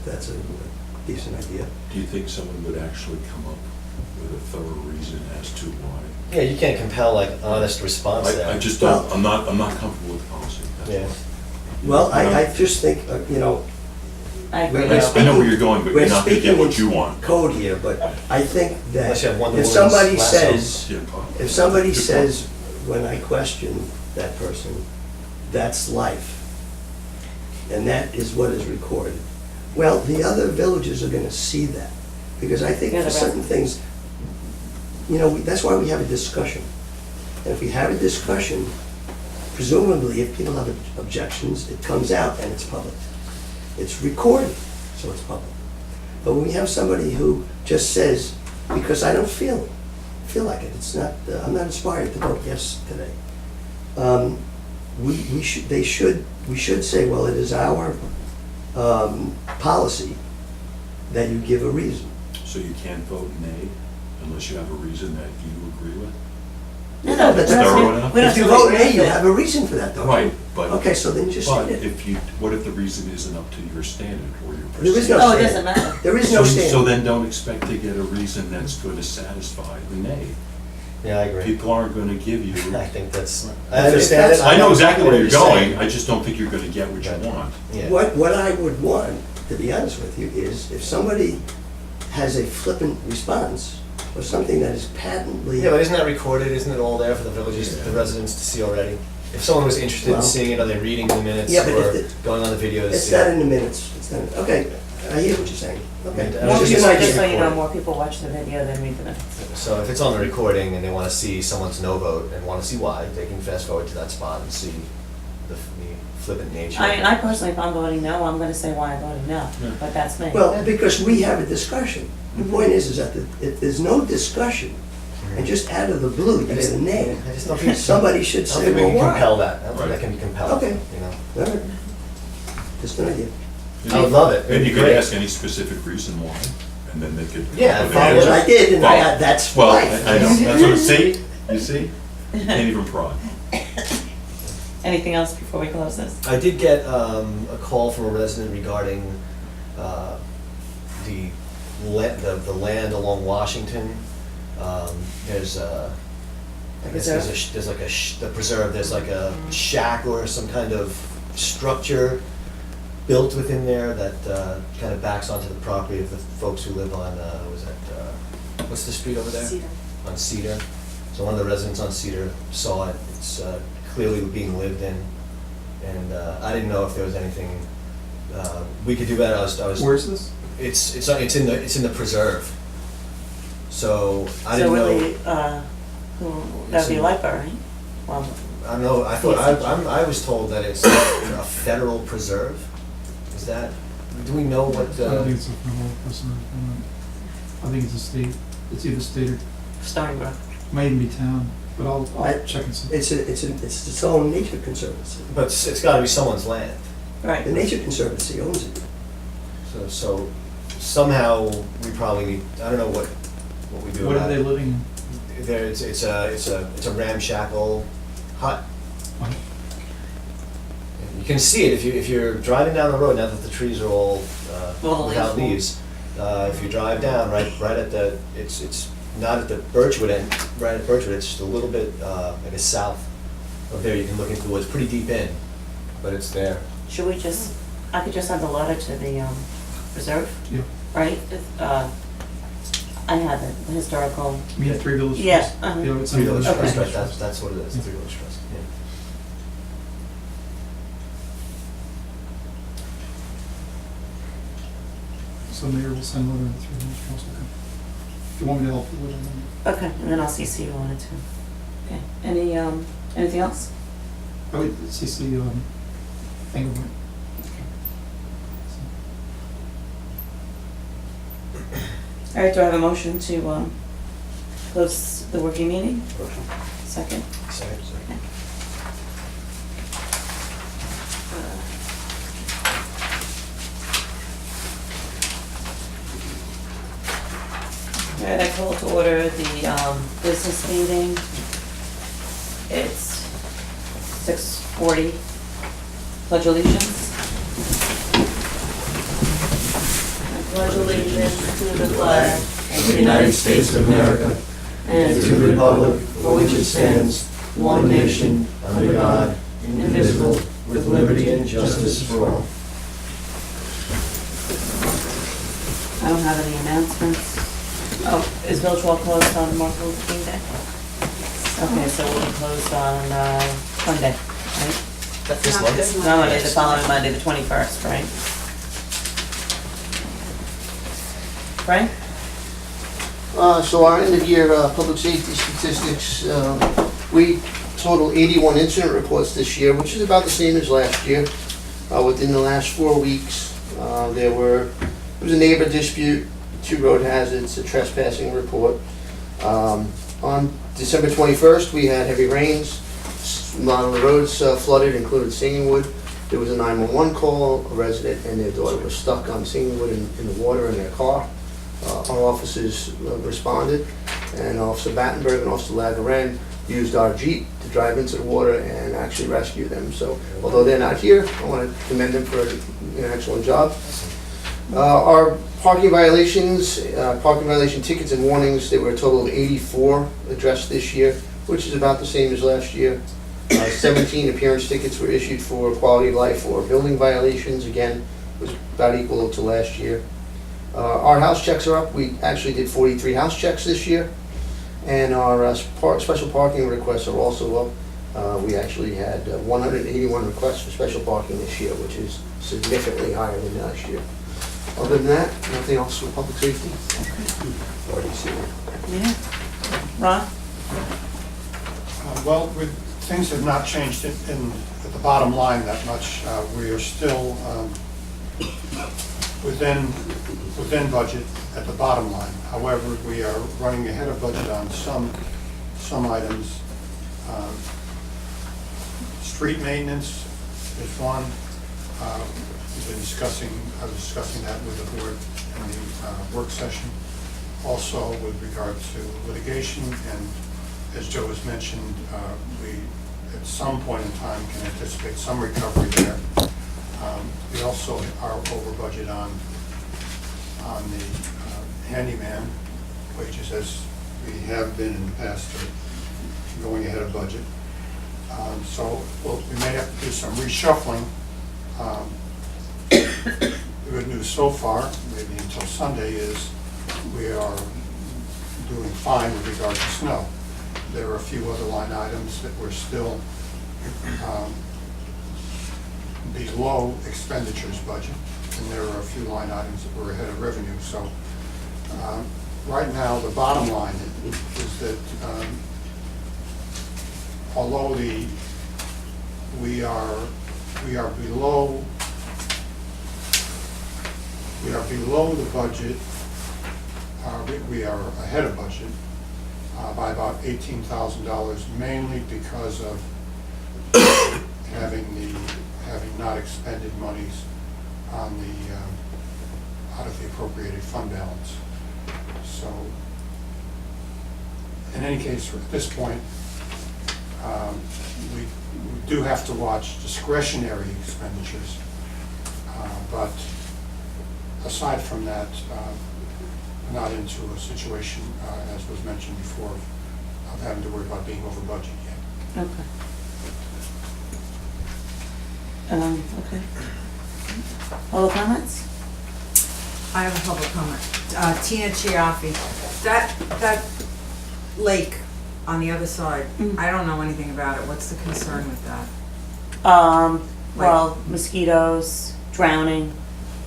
that's a decent idea. Do you think someone would actually come up with a thorough reason as to why? Yeah, you can't compel like honest response there. I just don't, I'm not comfortable with the policy. that's Yeah. why. Well, I just think, you know, I agree. We're I speaking- know where you're going, but we're you're not gonna get speaking what you in want. code here, but I think that Unless you have Wonder if Woman's somebody lasso. says, Yeah, if somebody good says, when I question that person, that's life, and that is what is recorded, well, the other villages are gonna see that, because I think Yeah, for the certain things, you know, that's why we have a discussion. And if we have a discussion, presumably, if people have objections, it comes out and it's public. It's recorded, so it's public. But when we have somebody who just says, because I don't feel like it, it's not, I'm not inspired to vote yes today. We should say, well, it is our policy that you give a reason. So you can't vote nay unless you have a reason that you agree with? No, that's thorough enough. If you vote nay, you have a reason for that, though. Right, but. Okay, so then just But state it. if you, what if the reason isn't up to your standard or your There is perception? no Oh, it standard. doesn't matter. There is no So standard. then don't expect to get a reason that's going to satisfy the nay. Yeah, I agree. People aren't going to give you. I think that's, If I understand it. I know exactly where you're saying. going, I just don't think you're going to get what you want. Yeah. What I would want, to be honest with you, is if somebody has a flippant response or something that is patently. Yeah, but isn't that recorded? Isn't it all there for the villages, the residents to see already? If someone was interested Well- in seeing it, are they reading the minutes Yeah, but or if it- going on the videos? It's not in the minutes. It's not, okay, I hear what you're saying. Okay. And, More just people, an idea. just so you know, more people watch the video than read the minutes. So if it's on the recording and they want to see someone's no vote and want to see why, they can fast forward to that spot and see the flippant nature. I mean, I personally, if I'm voting no, I'm gonna say why I'm voting no, Yeah. but that's me. Well, because we have a discussion. The point is that if there's no discussion, and just out of the blue, you get a name, I just don't think, somebody should I don't say, think we well, can why? compel that. I don't think Right. that can be compelled. Okay. You know, All right. Just an idea. I would love it. It'd And be you could great. ask any specific reason why, and then they could. Yeah, Well, follow Which it. I did, and Well, that's Well, life. I know, that's what, see, you see? Can't even prod. Anything else before we close this? I did get a call from a resident regarding the land along Washington. There's I guess there's like the preserve, there's like a shack or some kind of structure built within there that kind of backs onto the property of the folks who live on, what's the street over there? Cedar. On Cedar. So one of the residents on Cedar saw it. It's clearly being lived in. And I didn't know if there was anything we could do better. I was. Where's this? It's in the preserve. So I So didn't know. really, that'd be Lipa, right? Well, I don't know. I thought I was told that it's a federal preserve. Is that? Do we know what? I don't think it's a federal preserve. I think it's a state. It's either state or Stony Brook. might even be town. But I'll check and see. It's its own nature conservancy. But it's got to be someone's land. Right. The Nature Conservancy owns it. So somehow we probably need. I don't know what we do. What about are they it. living in? There, it's a ramshackle hut. You can see it if you're driving down the road now that the trees are all without leaves. If you drive down right at the it's not at the Birchwood end, right at Birchwood. It's just a little bit I guess south of there. You can look into the woods, pretty deep in, but it's there. Should we just, I could just send a letter to the reserve, Yeah. right? I have it, the historical. We have Three Village Yeah, Trust. uh-huh. Yeah, it's Three under Village the Okay. Trust, right? That's what it is. Yeah. Three Village Trust. Yeah. So Mayor will send a letter to the Three Village Trust. Okay. If you want me to help with it, Okay, and then I'll CC you on it too. Okay, anything else? I would CC Engelbert. All right, do I have a motion to close the working meeting? Second. Second. Okay. All right, I call to order the business meeting. It's 6:40. Pledge allegiance. pledge allegiance to the flag of the United States of America and to the republic for which it stands, one nation, under God, indivisible, with liberty and justice for all. I don't have any announcements. Oh, is Village Hall closed on Martin Luther King Day? Okay, so we'll be closed on Monday, right? This Monday? No, Monday, the following Monday, the 21st, right? Frank? So our end-of-year public safety statistics, we total 81 incident reports this year, which is about the same as last year. Within the last 4 weeks, there was a neighbor dispute, 2 road hazards, a trespassing report. On December 21st, we had heavy rains. A lot of the roads flooded, including Singingwood. There was a 911 call. A resident and their daughter were stuck on Singingwood in the water in their car. Our officers responded, and Officer Battenberg and Officer Lagaren used our Jeep to drive into the water and actually rescue them. So although they're not here, I want to commend them for an excellent job. Our parking violation tickets and warnings, there were a total of 84 addressed this year, which is about the same as last year. 17 appearance tickets were issued for quality of life or building violations, again, was about equal to last year. Our house checks are up. We actually did 43 house checks this year, and our special parking requests are also up. We actually had 181 requests for special parking this year, which is significantly higher than last year. Other than that, nothing else for public safety. Already seen it. Yeah. Ron? Well, things have not changed at the bottom line that much. We are still within budget at the bottom line. However, we are running ahead of budget on some items. Street maintenance is one. We've been I was discussing that with the board in the work session. Also with regard to litigation, and as Joe has mentioned, we at some point in time can anticipate some recovery there. We also are over budget on the handyman wages, as we have been in the past, going ahead of budget. So we may have to do some reshuffling. The good news so far, maybe until Sunday, is we are doing fine with regard to snow. There are a few other line items that we're still below expenditures budget, and there are a few line items that were ahead of revenue. So right now, the bottom line is that although we are below the budget, we are ahead of budget by about $18,000, mainly because of having not expended monies on out of the appropriated fund balance. So, in any case, at this point, we do have to watch discretionary expenditures, but aside from that, we're not into a situation, as was mentioned before, of having to worry about being over budget yet. Okay. Okay. All comments? I have a public comment. Tina Chiaffi, that lake on the other side, I don't know anything about it. What's the concern with that? Well, mosquitoes, drowning,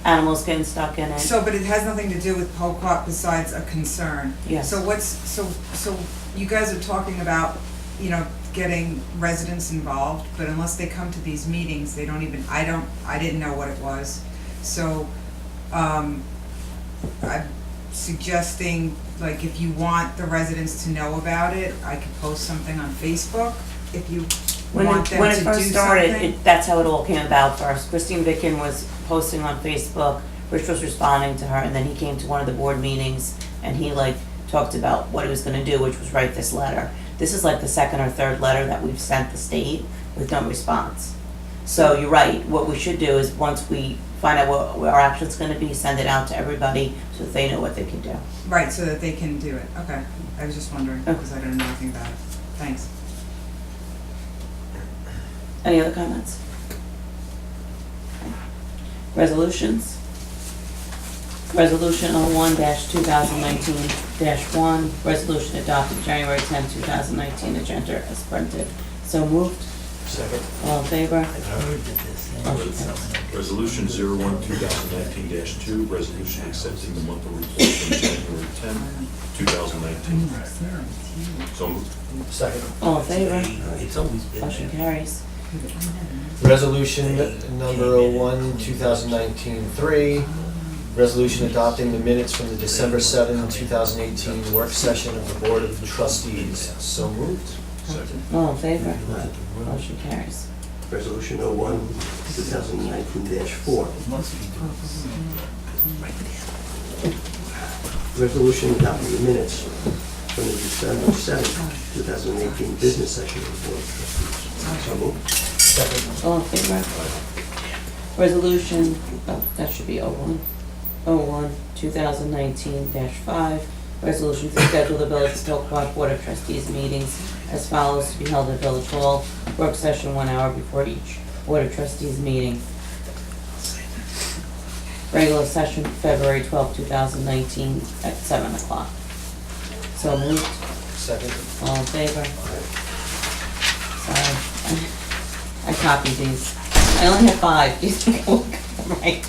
animals getting stuck in it. So, but it has nothing to do with Poquott besides a concern. Yes. So you guys are talking about, getting residents involved, but unless they come to these meetings, they don't even, I didn't know what it was. So, I'm suggesting, like, if you want the residents to know about it, I could post something on Facebook, if you want them to do something. When it first started, that's how it all came about first. Christine Bicken was posting on Facebook, Rich was responding to her, and then he came to one of the board meetings, and he talked about what he was gonna do, which was write this letter. This is like the second or third letter that we've sent the state with no response. So you're right, what we should do is once we find out what our action's gonna be, send it out to everybody so that they know what they can do. Right, so that they can do it, okay. I was just wondering, because I didn't know anything about it. Thanks. Any other comments? Okay. Resolutions? Resolution 01-2019-1, resolution adopted January 10, 2019, agenda as printed. So moved. Second. All in favor? I've heard that this thing. Motion carries. Resolution 01-2019-2, resolution accepting the monthly report from January 10, 2019. So moved. Second. All in favor? It's always been Motion there. carries. Resolution number 01-2019-3, resolution adopting the minutes from the December 7, 2018 work session of the Board of Trustees. So moved. Second. All in favor? Motion carries. Resolution 01-2019-4. Resolution adopting the minutes from the December 7, 2018 business session of the Board of Trustees. So moved. Second. All in favor? Resolution, that should be 2019-5, resolution to schedule the Village of Poquott Board of Trustees meetings as follows, to be held at Village Hall, work session 1 hour before each Board of Trustees meeting. Regular session February 12, 2019 at 7 o'clock. So moved. Second. All in favor? Sorry. I copied these. I only have 5. Do you think I will get them right?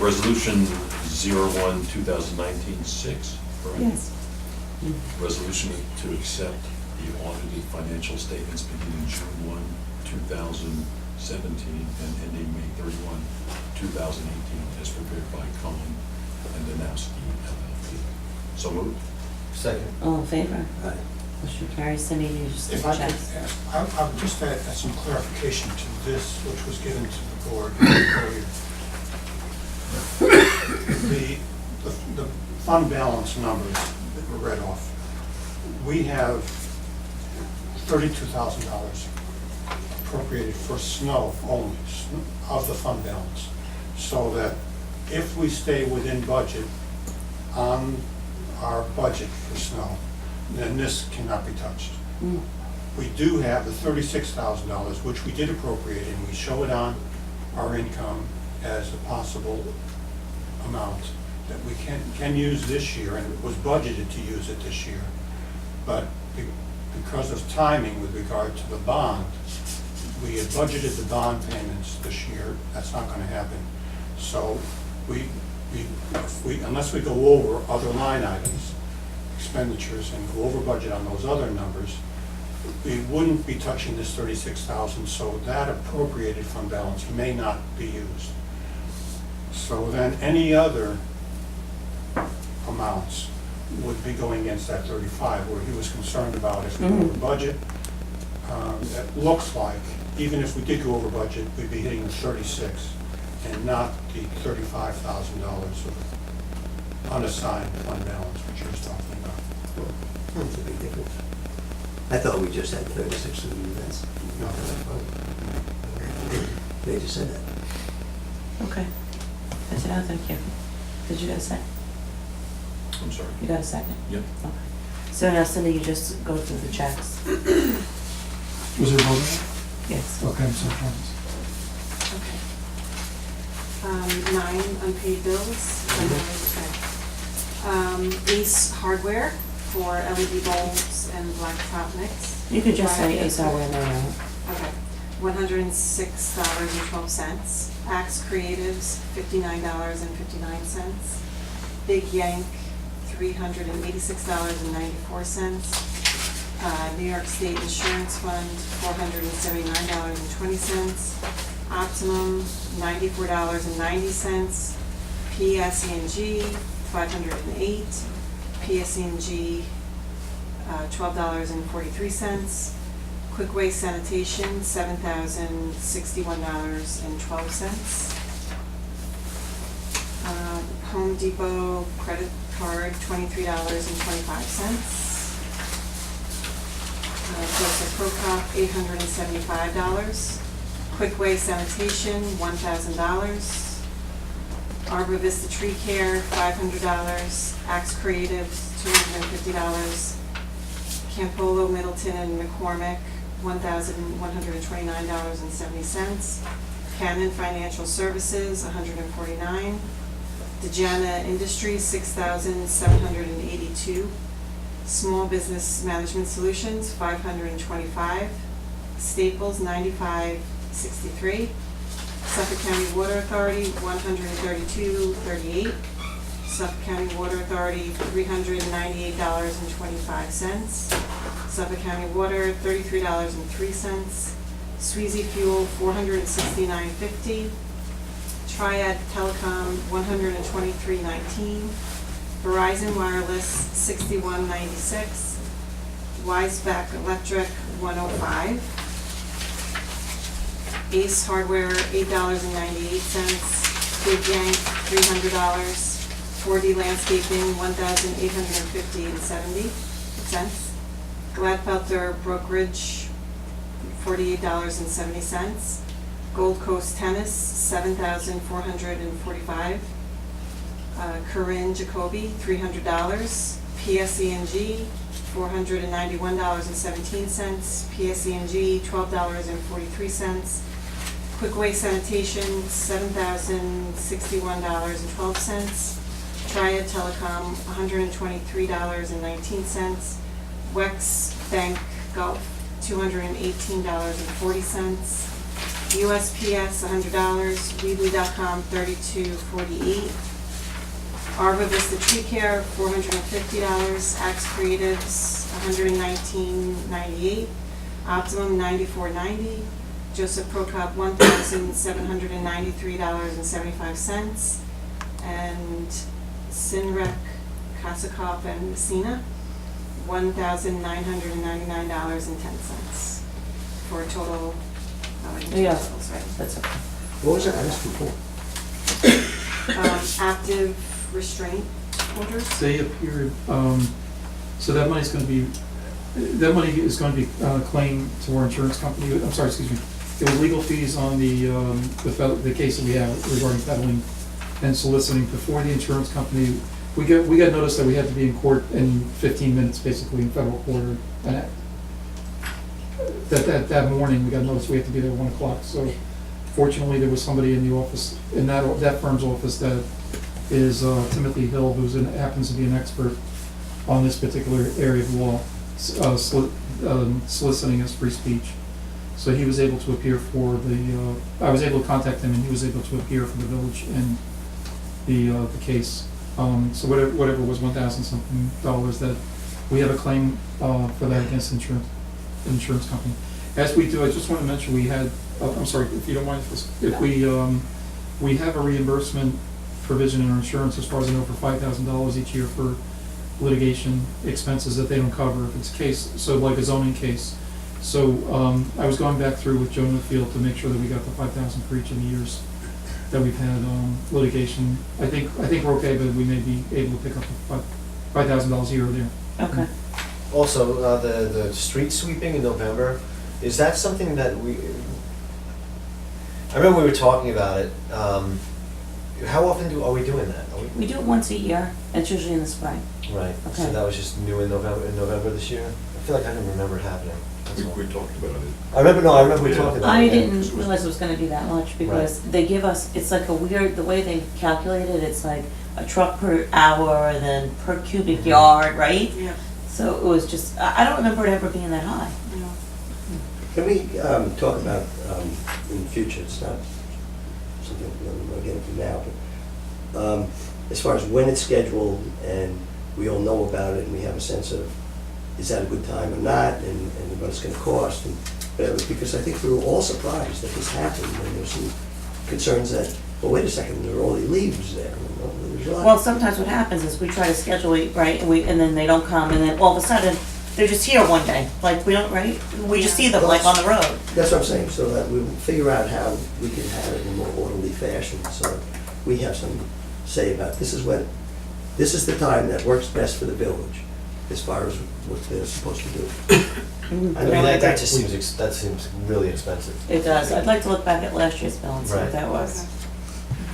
Resolution 01-2019-6, correct? Yes. Resolution to accept the audited financial statements beginning June 1, 2017 and ending May 31, 2018 as prepared by Cohen and Danowski LLP. So moved. Second. All in favor? Aye. Motion carries. Cindy, you just If I could check. ask, I would just add some clarification to this, which was given to the board earlier. The fund balance numbers that were read off, we have $32,000 appropriated for snow only, of the fund balance. So that if we stay within budget on our budget for snow, then this cannot be touched. Mm. We do have the $36,000, which we did appropriate, and we show it on our income as a possible amount that we can use this year, and it was budgeted to use it this year. But because of timing with regard to the bond, we had budgeted the bond payments this year. That's not gonna happen. So unless we go over other line items, expenditures, and go over budget on those other numbers, we wouldn't be touching this 36,000, so that appropriated fund balance may not be used. So then any other amounts would be going against that 35, where he was concerned about if we go over budget. It looks like, even if we did go over budget, we'd be hitting the 36 and not the $35,000 of unassigned fund balance, which he was talking about. That's a big difference. I thought we just had 36 of you, that's not that funny. They just said that. Okay. That's it, thank you. Did you get a second? I'm sorry. You got a second? Yep. Okay. So now, Cindy, you just go through the checks. Was there a vote on it? Yes. Okay, I'm sorry. Okay. 9 unpaid bills. Ace Hardware for LED bulbs and blacktop mix. You could just say Ace Hardware now. Okay, $106.12. Axe Creatives, $59.59. Big Yank, $386.94. New York State Insurance Fund, $479.20. Optimum, $94.90. PSE&G, $508. PSE&G, $12.43. Quick Waste Sanitation, $7,061.12. Home Depot credit card, $23.25. Joseph Poquott, $875. Quickway Sanitation, $1,000. Arbor Vista Tree Care, $500. Axe Creatives, $250. Campolo, Middleton, and McCormick, $1,129.70. Cannon Financial Services, $149. Dejana Industries, $6,782. Small Business Management Solutions, $525. Staples, $95.63. Suffolk County Water Authority, $132.38. Suffolk County Water Authority, $398.25. Suffolk County Water, $33.03. Sweezy Fuel, $469.50. Triad Telecom, $123.19. Verizon Wireless, $61.96. Wiseback Electric, $105. Ace Hardware, $8.98. Big Yank, $300. 4D Landscaping, $1,850.70. Gladfelter Brokerage, $48.70. Gold Coast Tennis, $7,445. Corinne Jacoby, $300. PSE&G, $491.17. PSE&G, $12.43. Quickway Sanitation, $7,061.12. Triad Telecom, $123.19. Wex Bank Gulf, $218.40. USPS, $100. Weebly.com, $32.48. Arbor Vista Tree Care, $450. Axe Creatives, $119.98. Optimum, $94.90. Joseph Poquott, $1,793.75. And Sinrec, Kasakov, and Messina, $1,999.10. For a total, Yeah. totals, right? That's okay. What was I asking for? Active restraint orders. They appeared, so that money's gonna be, that money is gonna be claimed to our insurance company. I'm sorry, excuse me. It was legal fees on the case that we have regarding peddling and soliciting before the insurance company. We got notice that we had to be in court in 15 minutes, basically, in federal court. And that morning, we got notice we had to be there at 1 o'clock. So fortunately, there was somebody in the office, in that firm's office, that is Timothy Hill, happens to be an expert on this particular area of law, soliciting as free speech. So he was able to appear for I was able to contact him, and he was able to appear for the village in the case. So whatever was $1,000-something that we have a claim for that against insurance company. As we do, I just want to mention we had, I'm sorry, if you don't mind, if we have a reimbursement provision in our insurance, as far as I know, for $5,000 each year for litigation expenses that they don't cover if it's a case, so like a zoning case. So I was going back through with Joe Newfield to make sure that we got the $5,000 for each of the years that we've had litigation. I think we're okay, but we may be able to pick up $5,000 here or there. Okay. Also, the street sweeping in November, is that something that I remember we were talking about it. How often are we doing that? We do it once a year. It's usually in the spring. Right, so Okay. that was just new in November this year? I feel like I didn't remember it happening. That's all. We talked about it. I remember we talked about it. I yeah. didn't realize it was gonna be that much because they give us, it's like a weird, the way they calculate it, it's like a truck per hour and then per cubic yard, right? Yeah. So it was just, I don't remember it ever being that high. Yeah. Can we talk about in the future, it's not something we're going to get into now, but as far as when it's scheduled and we all know about it and we have a sense of is that a good time or not and what it's going to cost and whatever, because I think we were all surprised that this happened and there's some concerns that, well, wait a second, there are all the leaves there. There's a lot. Well, sometimes what happens is we try to schedule it, right, and then they don't come, and then all of a sudden, they're just here one day, like, we don't, right? We just see them, like, on the road. That's what I'm saying, so that we will figure out how we can have it in a more orderly fashion, so we have some say about this is the time that works best for the village. as far as what they're supposed to do. Mhm. I I mean, mean, I that agree. just seems, that seems really expensive. It does. I'd like to look back at last year's bill and see what Right. that was.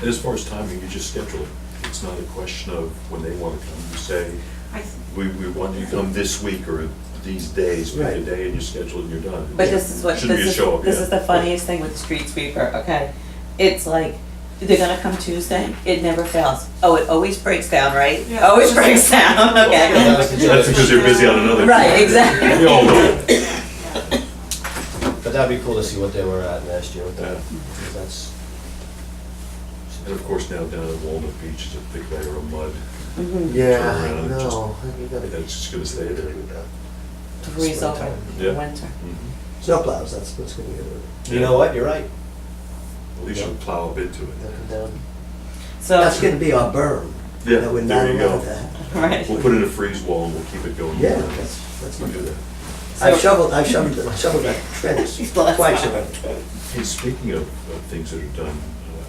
And as far as timing, you just schedule it. It's not a question of when they want to come. You say, I, we want you to come this week or these days, pick a Right. day and you schedule it and you're done. But this is what, Shouldn't be a show up, this yeah. is the funniest thing with the street sweeper, okay? It's like, they're gonna come Tuesday, it never fails. Oh, it always breaks down, right? Yeah. Always breaks down, okay? That's because they're busy on another. Right, exactly. We all know. But that'd be cool to see what they were at last year with that. Yeah. Because that's, And of course, now down at Walnut Beach is a thick layer of mud. Mhm. yeah, Turn around I and know. You gotta It's just gonna stay there. To freeze over Springtime. in Yeah. winter. Mhm. Snow plows, that's what's gonna get it. You know what, you're right. At least you'll plow a bit to They'll it. come down. So, That's gonna be our berm. Yeah, That we're not there you go. allowed to have. right. We'll put in a freeze wall and we'll keep it going. Yeah, that's We'll my do that. I've shoveled that trench twice already. Hey, speaking of things that are done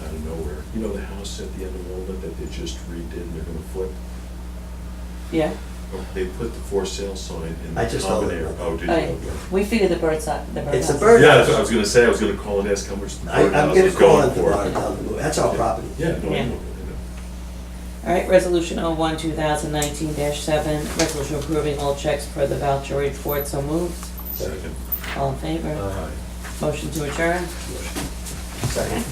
out of nowhere, you know the house at the end of Walnut that they just redid and they're gonna flip? Yeah, They put the for sale sign in I the just common told area. them. Oh, did I, you? we figured the bird side, the bird It's a house. bird Yeah, that's what I was gonna say. I was gonna call and ask how much the I'm birdhouse gonna was call going it for. down the road, that's our property. Yeah, no, I know, Yeah. I know. All right, resolution 01-2019-7, resolution approving all checks per the voucher report, so moved. Second. All in favor? Aye. Motion to adjourn? Second.